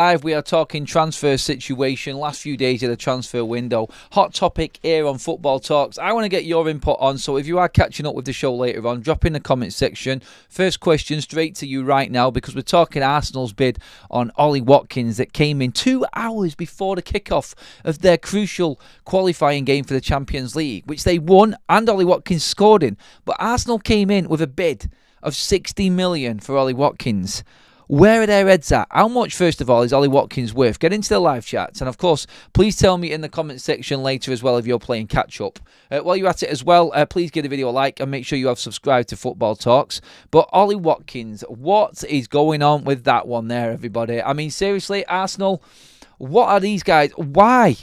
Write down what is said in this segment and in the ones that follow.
Live, we are talking transfer situation, last few days of the transfer window. Hot topic here on Football Talks. I want to get your input on, so if you are catching up with the show later on, drop in the comment section. First question straight to you right now, because we're talking Arsenal's bid on Ollie Watkins that came in 2 hours before the kickoff of their crucial qualifying game for the Champions League, which they won and Ollie Watkins scored in. But Arsenal came in with a bid of 60 million for Ollie Watkins. Where are their heads at? How much, first of all, is Ollie Watkins worth? Get into the live chats. And, of course, please tell me in the comment section later as well if you're playing catch-up. While you're at it as well, please give the video a like and make sure you have subscribed to Football Talks. But Ollie Watkins, what is going on with that one there, everybody? I mean, seriously, Arsenal, what are these guys? Why?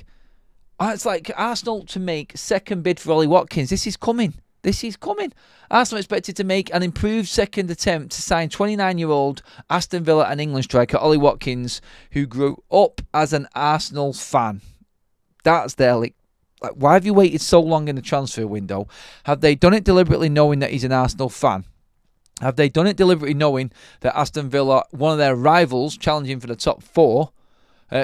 It's like Arsenal to make second bid for Ollie Watkins. This is coming. This is coming. Arsenal expected to make an improved second attempt to sign 29-year-old Aston Villa and England striker Ollie Watkins, who grew up as an Arsenal fan. That's their why have you waited so long in the transfer window? Have they done it deliberately knowing that he's an Arsenal fan? Have they done it deliberately knowing that Aston Villa, one of their rivals challenging for the top four,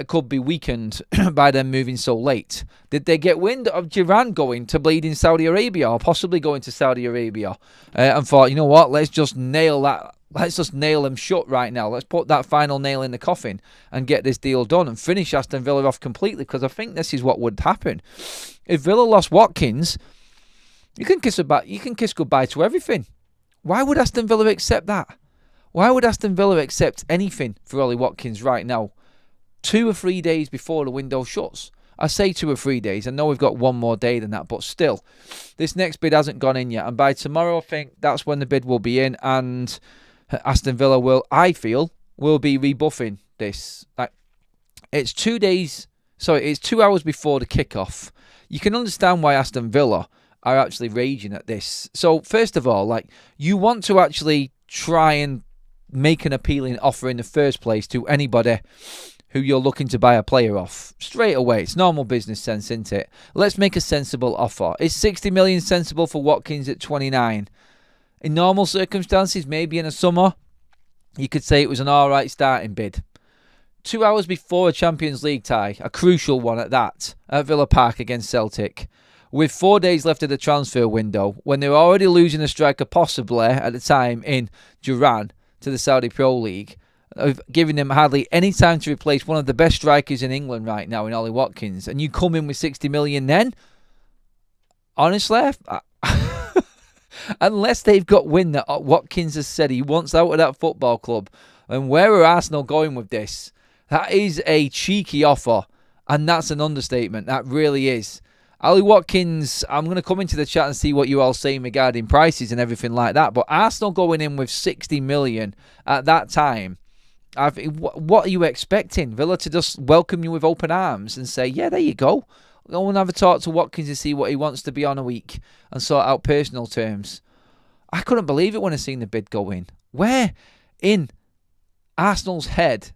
could be weakened by them moving so late? Did they get wind of Duran going to bleed in Saudi Arabia, or possibly going to Saudi Arabia, and thought, you know what, let's just nail that. Let's just nail them shut right now. Let's put that final nail in the coffin and get this deal done and finish Aston Villa off completely, because I think this is what would happen. If Villa lost Watkins, you can kiss goodbye to everything. Why would Aston Villa accept that? Why would Aston Villa accept anything for Ollie Watkins right now? 2 or 3 days before the window shuts. I say 2 or 3 days. I know we've got one more day than that, but still, this next bid hasn't gone in yet. And by tomorrow, I think that's when the bid will be in, and Aston Villa will be rebuffing this. It's 2 hours before the kickoff. You can understand why Aston Villa are actually raging at this. So, first of all, you want to actually try and make an appealing offer in the first place to anybody who you're looking to buy a player off. Straight away. It's normal business sense, isn't it? Let's make a sensible offer. Is 60 million sensible for Watkins at 29? In normal circumstances, maybe in a summer, you could say it was an alright starting bid. 2 hours before a Champions League tie, a crucial one at that, at Villa Park against Celtic, with 4 days left of the transfer window, when they were already losing a striker possibly at the time in Duran to the Saudi Pro League, of giving them hardly any time to replace one of the best strikers in England right now in Ollie Watkins, and you come in with 60 million then? Honestly, unless they've got wind that Watkins has said he wants out of that football club, and where are Arsenal going with this? That is a cheeky offer, and that's an understatement. That really is. Ollie Watkins, I'm going to come into the chat and see what you all saying regarding prices and everything like that, but Arsenal going in with 60 million at that time, what are you expecting? Villa to just welcome you with open arms and say, yeah, there you go. Go and have a talk to Watkins to see what he wants to be on a week and sort out personal terms. I couldn't believe it when I seen the bid go in. Where in Arsenal's head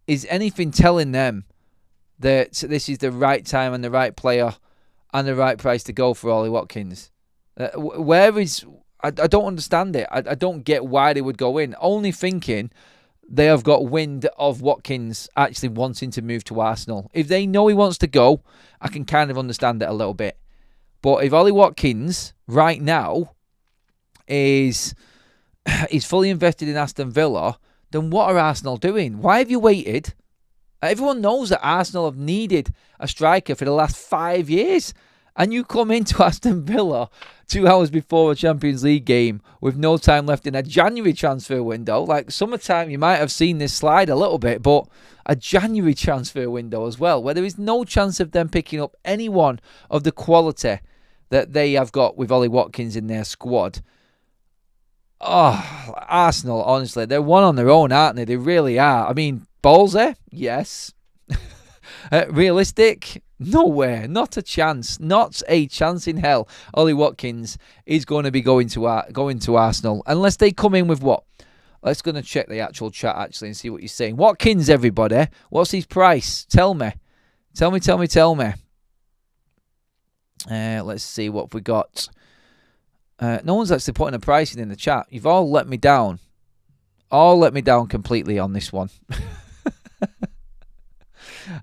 is anything telling them that this is the right time and the right player and the right price to go for Ollie Watkins? I don't understand it. I don't get why they would go in. Only thinking they have got wind of Watkins actually wanting to move to Arsenal. If they know he wants to go, I can kind of understand it a little bit. But if Ollie Watkins right now is fully invested in Aston Villa, then what are Arsenal doing? Why have you waited? Everyone knows that Arsenal have needed a striker for the last 5 years. And you come into Aston Villa 2 hours before a Champions League game with no time left in a January transfer window. Like summertime, you might have seen this slide a little bit, but a January transfer window as well, where there is no chance of them picking up anyone of the quality that they have got with Ollie Watkins in their squad. Oh, Arsenal, honestly, they're one on their own, aren't they? They really are. I mean, ballsy? Yes. Realistic? Nowhere. Not a chance. Not a chance in hell. Ollie Watkins is going to be going to Arsenal. Unless they come in with what? Let's go and check the actual chat actually and see what you're saying. Watkins, everybody. What's his price? Tell me. Tell me. Let's see what we got. No one's actually putting a pricing in the chat. You've all let me down. All let me down completely on this one.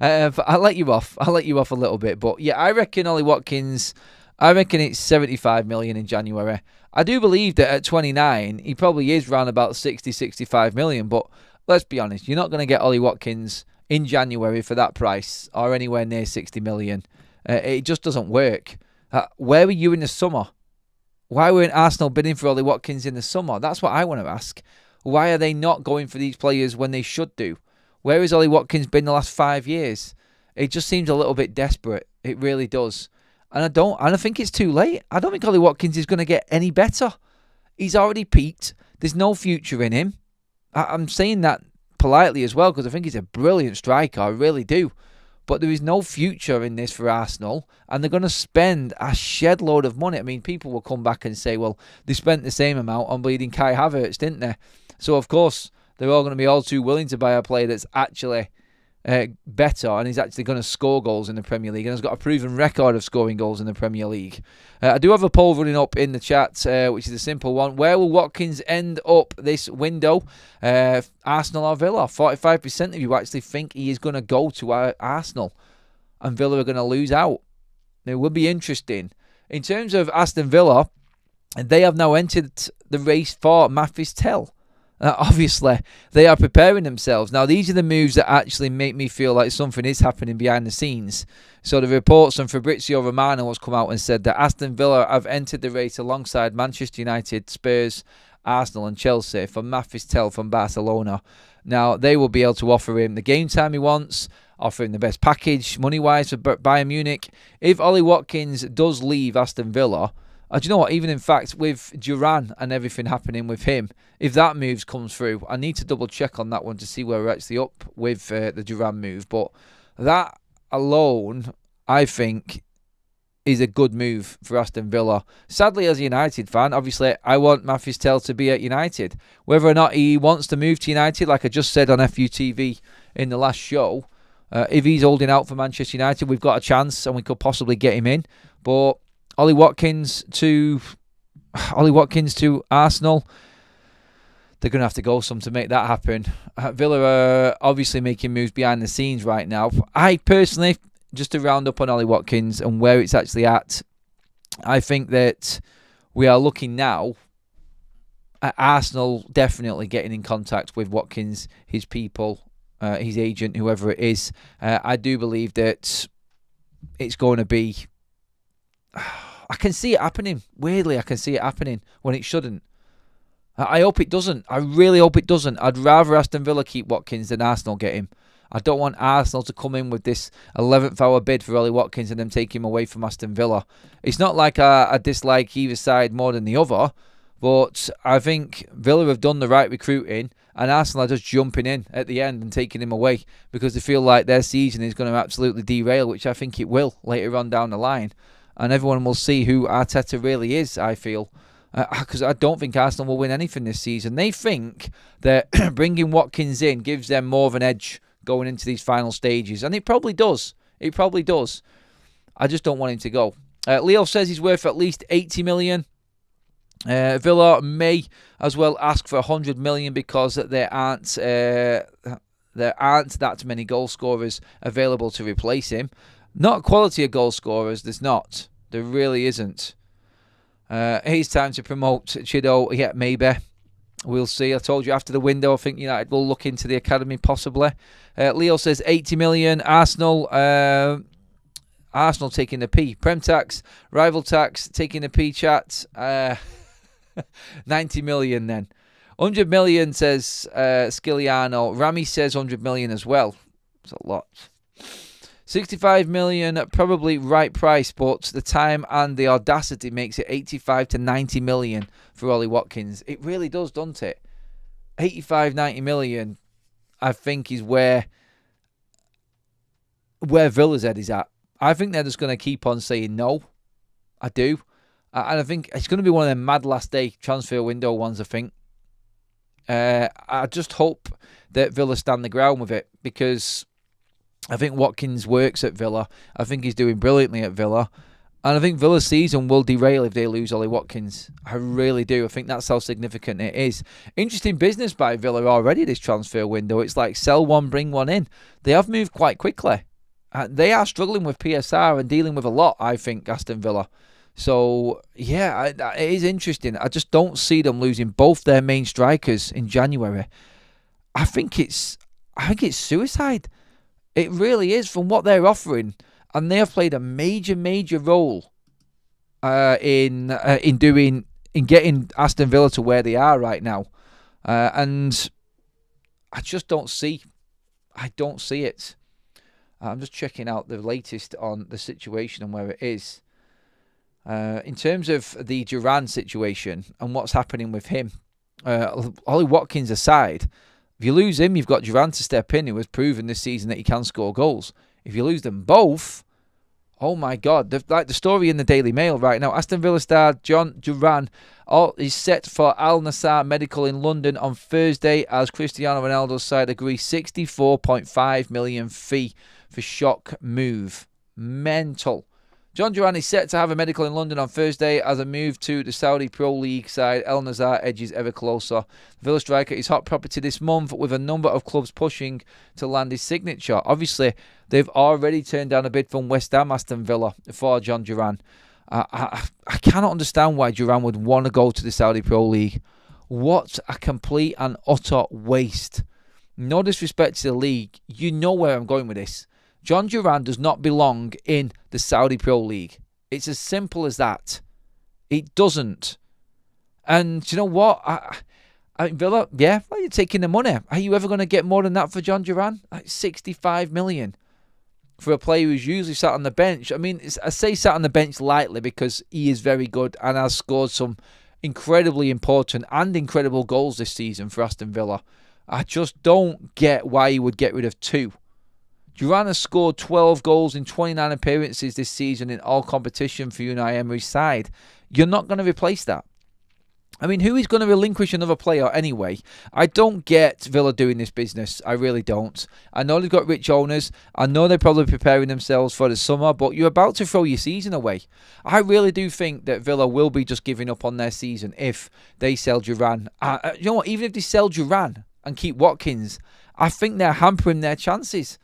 But I'll let you off. I'll let you off a little bit. But yeah, I reckon Ollie Watkins, I reckon it's 75 million in January. I do believe that at 29, he probably is around about 60, 65 million. But let's be honest, you're not going to get Ollie Watkins in January for that price or anywhere near 60 million. It just doesn't work. Where were you in the summer? Why weren't Arsenal bidding for Ollie Watkins in the summer? That's what I want to ask. Why are they not going for these players when they should do? Where has Ollie Watkins been the last 5 years? It just seems a little bit desperate. It really does. And I think it's too late. I don't think Ollie Watkins is going to get any better. He's already peaked. There's no future in him. I'm saying that politely as well because I think he's a brilliant striker. I really do. But there is no future in this for Arsenal, and they're going to spend a shed load of money. I mean, people will come back and say, well, they spent the same amount on bleeding Kai Havertz, didn't they? So, of course, they're all going to be all too willing to buy a player that's actually better and he's actually going to score goals in the Premier League and has got a proven record of scoring goals in the Premier League. I do have a poll running up in the chat, which is a simple one. Where will Watkins end up this window? Arsenal or Villa? 45% of you actually think he is going to go to Arsenal and Villa are going to lose out. It would be interesting. In terms of Aston Villa, they have now entered the race for Mathys Tell. Obviously, they are preparing themselves. Now, these are the moves that actually make me feel like something is happening behind the scenes. So the reports from Fabrizio Romano has come out and said that Aston Villa have entered the race alongside Manchester United, Spurs, Arsenal and Chelsea for Mathys Tell from Barcelona. Now, they will be able to offer him the game time he wants, offer him the best package money-wise for Bayern Munich. If Ollie Watkins does leave Aston Villa, do you know what? Even in fact, with Duran and everything happening with him, if that move comes through, I need to double check on that one to see where we're actually up with the Duran move. But that alone, I think, is a good move for Aston Villa. Sadly, as a United fan, obviously, I want Mathys Tell to be at United. Whether or not he wants to move to United, like I just said on FUTV in the last show, if he's holding out for Manchester United, we've got a chance and we could possibly get him in. But Ollie Watkins to Arsenal, they're going to have to go some to make that happen. Villa are obviously making moves behind the scenes right now. I personally, just to round up on Ollie Watkins and where it's actually at, I think that we are looking now at Arsenal definitely getting in contact with Watkins, his people, his agent, whoever it is. I do believe that it's going to be... I can see it happening. Weirdly, I can see it happening when it shouldn't. I hope it doesn't. I really hope it doesn't. I'd rather Aston Villa keep Watkins than Arsenal get him. I don't want Arsenal to come in with this 11th hour bid for Ollie Watkins and then take him away from Aston Villa. It's not like I dislike either side more than the other, but I think Villa have done the right recruiting and Arsenal are just jumping in at the end and taking him away because they feel like their season is going to absolutely derail, which I think it will later on down the line. And everyone will see who Arteta really is, I feel. Because I don't think Arsenal will win anything this season. They think that bringing Watkins in gives them more of an edge going into these final stages. And it probably does. It probably does. I just don't want him to go. Leo says he's worth at least 80 million. Villa may as well ask for 100 million because there aren't that many goal scorers available to replace him. Not quality of goal scorers, there's not. There really isn't. It's time to promote Chido. Yeah, maybe. We'll see. I told you after the window, I think United will look into the academy possibly. Leo says 80 million. Arsenal taking the P. Prem tax, rival tax, taking the P chat. 90 million then. 100 million says Skiliano. Rami says 100 million as well. It's a lot. 65 million, probably right price, but the time and the audacity makes it 85 to 90 million for Ollie Watkins. It really does, doesn't it? 85, 90 million, I think, is where Villa's head is at. I think they're just going to keep on saying no. I do. And I think it's going to be one of them mad last day transfer window ones, I think. I just hope that Villa stand the ground with it because I think Watkins works at Villa. I think he's doing brilliantly at Villa. And I think Villa's season will derail if they lose Ollie Watkins. I really do. I think that's how significant it is. Interesting business by Villa already this transfer window. It's like sell one, bring one in. They have moved quite quickly. They are struggling with PSR and dealing with a lot, I think, Aston Villa. So, yeah, it is interesting. I just don't see them losing both their main strikers in January. I think it's suicide. It really is from what they're offering. And they have played a major role in getting Aston Villa to where they are right now. And I just don't see. I don't see it. I'm just checking out the latest on the situation and where it is. In terms of the Duran situation and what's happening with him, Ollie Watkins aside, if you lose him, you've got Duran to step in, who has proven this season that he can score goals. If you lose them both, oh my God, like the story in the Daily Mail right now, Aston Villa star John Duran is set for Al Nassr Medical in London on Thursday as Cristiano Ronaldo's side agrees $64.5 million fee for shock move. Mental. John Duran is set to have a medical in London on Thursday as a move to the Saudi Pro League side Al Nassr edges ever closer. The Villa striker is hot property this month with a number of clubs pushing to land his signature. Obviously, they've already turned down a bid from West Ham Aston Villa for John Duran. I cannot understand why Duran would want to go to the Saudi Pro League. What a complete and utter waste. No disrespect to the league. You know where I'm going with this. John Duran does not belong in the Saudi Pro League. It's as simple as that. It doesn't. And you know what? I mean, Villa, yeah, well, you're taking the money. Are you ever going to get more than that for John Duran? Like 65 million for a player who's usually sat on the bench. I mean, I say sat on the bench lightly because he is very good and has scored some incredibly important and incredible goals this season for Aston Villa. I just don't get why he would get rid of two. Duran has scored 12 goals in 29 appearances this season in all competition for Unai Emery's side. You're not going to replace that. I mean, who is going to relinquish another player anyway? I don't get Villa doing this business. I really don't. I know they've got rich owners. I know they're probably preparing themselves for the summer, but you're about to throw your season away. I really do think that Villa will be just giving up on their season if they sell Duran. You know what? Even if they sell Duran and keep Watkins, I think they're hampering their chances.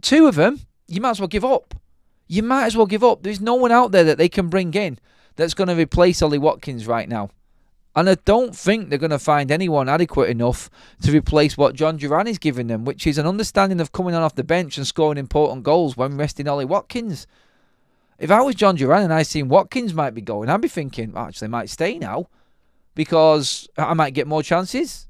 Two of them, you might as well give up. You might as well give up. There's no one out there that they can bring in that's going to replace Ollie Watkins right now. And I don't think they're going to find anyone adequate enough to replace what John Duran is giving them, which is an understanding of coming on off the bench and scoring important goals when resting Ollie Watkins. If I was John Duran and I seen Watkins might be going, I'd be thinking, actually, I might stay now because I might get more chances.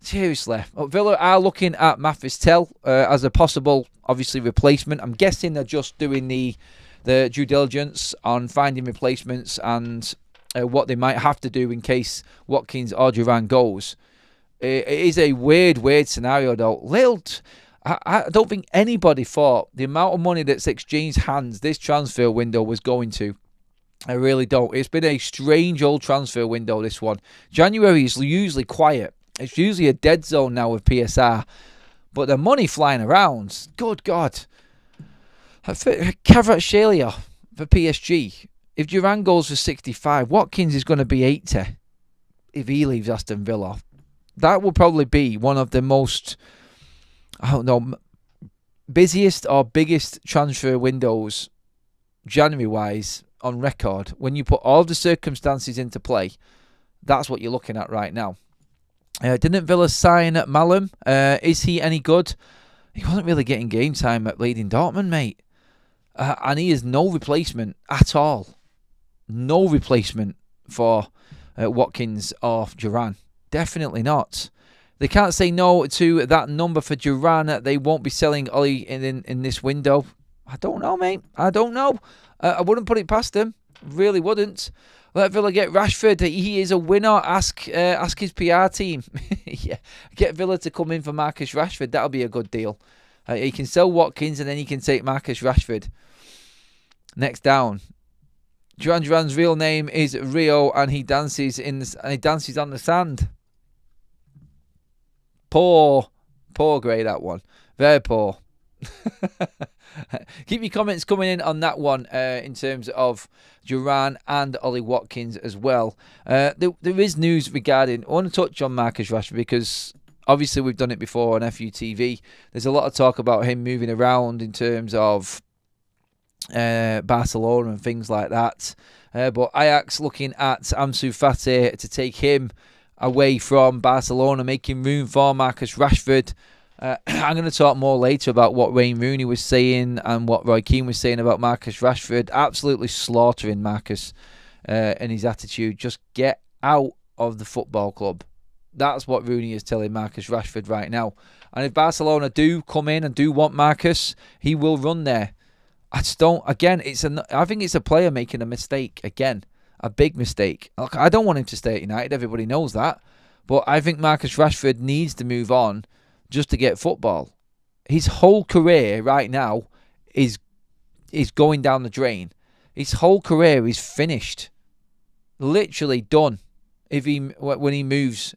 Seriously. Villa are looking at Mathys as a possible, obviously, replacement. I'm guessing they're just doing the due diligence on finding replacements and what they might have to do in case Watkins or Duran goes. It is a weird scenario, though. I don't think anybody thought the amount of money that's exchanged hands this transfer window was going to. I really don't. It's been a strange old transfer window, this one. January is usually quiet. It's usually a dead zone now with PSR. But the money flying around, good God. Kvaratskhelia for PSG. If Duran goes for 65, Watkins is going to be 80 if he leaves Aston Villa. That will probably be one of the most, busiest or biggest transfer windows, January-wise, on record. When you put all the circumstances into play, that's what you're looking at right now. Didn't Villa sign Malum? Is he any good? He wasn't really getting game time at Leading Dortmund, mate. And he is no replacement at all. No replacement for Watkins or Duran. Definitely not. They can't say no to that number for Duran. They won't be selling Ollie in this window. I don't know, mate. I don't know. I wouldn't put it past them. Really wouldn't. Let Villa get Rashford. He is a winner. Ask his PR team. Yeah, get Villa to come in for Marcus Rashford. That'll be a good deal. He can sell Watkins and then he can take Marcus Rashford. Next down. Duran Duran's real name is Rio and he dances on the sand. Poor grade, that one. Very poor. Keep your comments coming in on that one in terms of Duran and Ollie Watkins as well. There is news regarding... I want to touch on Marcus Rashford because obviously we've done it before on FUTV. There's a lot of talk about him moving around in terms of Barcelona and things like that. But Ajax looking at Ansu Fati to take him away from Barcelona, making room for Marcus Rashford. I'm going to talk more later about what Wayne Rooney was saying and what Roy Keane was saying about Marcus Rashford. Absolutely slaughtering Marcus and his attitude. Just get out of the football club. That's what Rooney is telling Marcus Rashford right now. And if Barcelona do come in and do want Marcus, he will run there. I just don't. Again, I think it's a player making a mistake. Again, a big mistake. Look, I don't want him to stay at United. Everybody knows that. But I think Marcus Rashford needs to move on just to get football. His whole career right now is going down the drain. His whole career is finished. Literally done. If he moves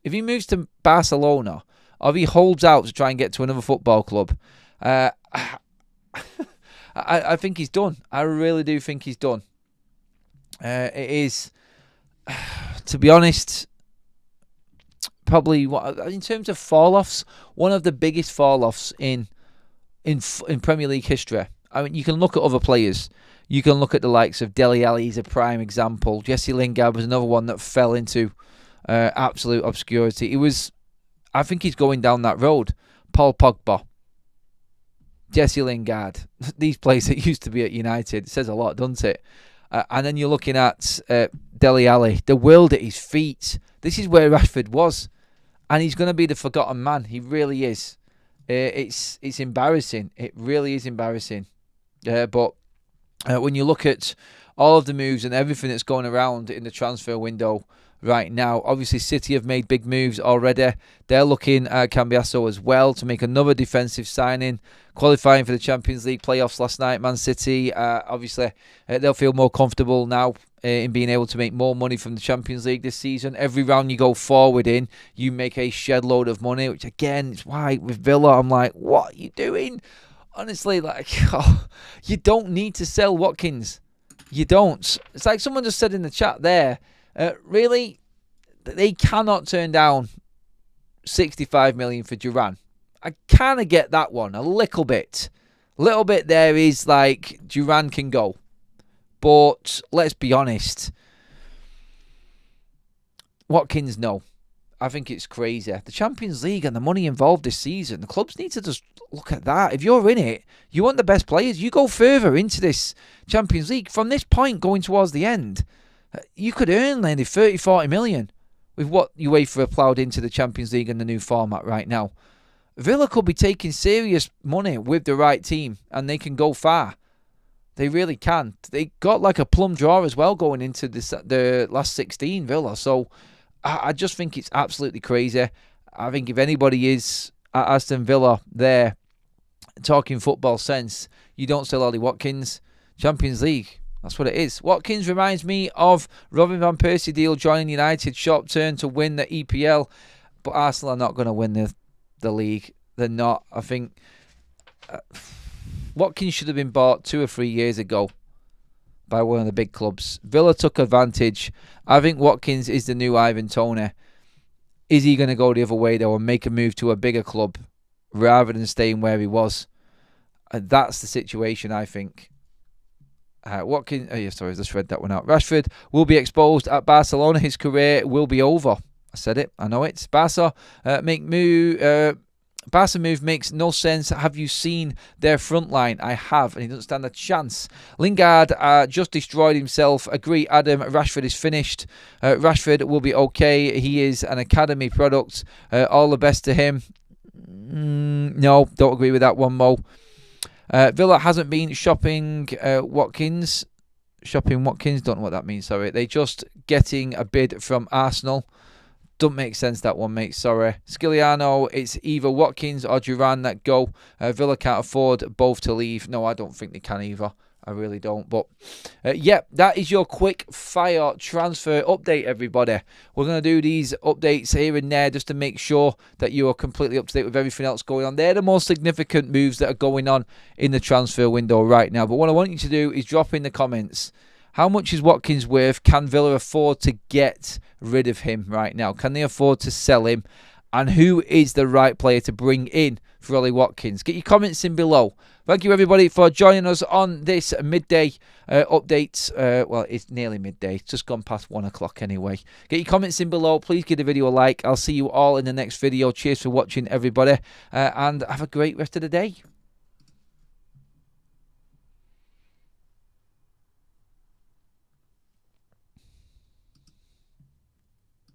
to Barcelona, or if he holds out to try and get to another football club, I think he's done. I really do think he's done. It is, to be honest, probably in terms of fall-offs, one of the biggest fall-offs in Premier League history. I mean, you can look at other players. You can look at the likes of Dele Alli, he's a prime example. Jesse Lingard was another one that fell into absolute obscurity. I think he's going down that road. Paul Pogba, Jesse Lingard, these players that used to be at United, it says a lot, doesn't it? And then you're looking at Dele Alli, the world at his feet. This is where Rashford was. And he's going to be the forgotten man. He really is. It's embarrassing. It really is embarrassing. But when you look at all of the moves and everything that's going around in the transfer window right now, obviously City have made big moves already. They're looking at Cambiasso as well to make another defensive signing, qualifying for the Champions League playoffs last night. Man City, obviously, they'll feel more comfortable now in being able to make more money from the Champions League this season. Every round you go forward in, you make a shed load of money, which again, is why with Villa, I'm like, what are you doing? Honestly, you don't need to sell Watkins. You don't. It's like someone just said in the chat there, really, they cannot turn down 65 million for Duran. I kind of get that one a little bit. There is like Duran can go. But let's be honest. Watkins, no. I think it's crazy. The Champions League and the money involved this season, the clubs need to just look at that. If you're in it, you want the best players, you go further into this Champions League. From this point going towards the end, you could earn nearly 30, 40 million with what UEFA have ploughed into the Champions League and the new format right now. Villa could be taking serious money with the right team and they can go far. They really can. They got like a plum draw as well going into the last 16, Villa. So I just think it's absolutely crazy. I think if anybody is at Aston Villa there talking football sense, you don't sell Ollie Watkins. Champions League, that's what it is. Watkins reminds me of Robin Van Persie deal joining United, short term to win the EPL. But Arsenal are not going to win the league. They're not. I think Watkins should have been bought 2 or 3 years ago by one of the big clubs. Villa took advantage. I think Watkins is the new Ivan Toney. Is he going to go the other way though and make a move to a bigger club rather than staying where he was? And that's the situation, I think. Watkins, I just read that one out. Rashford will be exposed at Barcelona. His career will be over. I said it. I know it. Barca move makes no sense. Have you seen their front line? I have, and he doesn't stand a chance. Lingard just destroyed himself. Agree, Adam. Rashford is finished. Rashford will be okay. He is an academy product. All the best to him. No, don't agree with that one, Mo. Villa hasn't been shopping Watkins. Shopping Watkins, don't know what that means, sorry. They just getting a bid from Arsenal. Don't make sense, that one, mate. Sorry. Skiliano, it's either Watkins or Duran that go. Villa can't afford both to leave. No, I don't think they can either. I really don't. But, yeah, that is your quick fire transfer update, everybody. We're going to do these updates here and there just to make sure that you are completely up to date with everything else going on. They're the most significant moves that are going on in the transfer window right now. But what I want you to do is drop in the comments, how much is Watkins worth? Can Villa afford to get rid of him right now? Can they afford to sell him? And who is the right player to bring in for Ollie Watkins? Get your comments in below. Thank you, everybody, for joining us on this midday update. Well, it's nearly midday. It's just gone past 1 o'clock anyway. Get your comments in below. Please give the video a like. I'll see you all in the next video. Cheers for watching, everybody. And have a great rest of the day.